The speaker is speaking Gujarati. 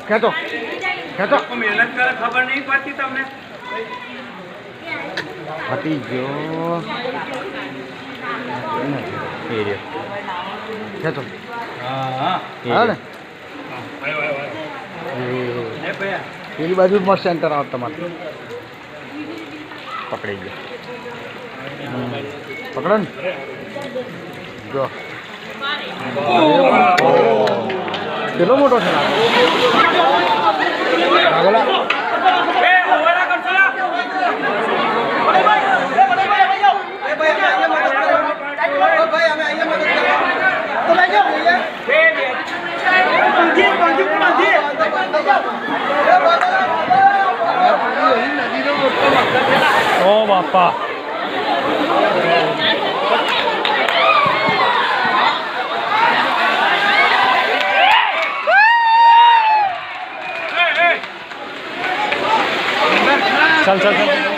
ખેંચો ખેંચો મહેનત કરે ખબર નહીં પડતી તમને હટી ગયો ખેંચો હા હા ને પેલી બાજુ મસ્ત સેન્ટર આવે તમારે પકડી ગયો પકડો ને જો કેટલો મોટો છે આગળ ઓ બાપા चल चल चल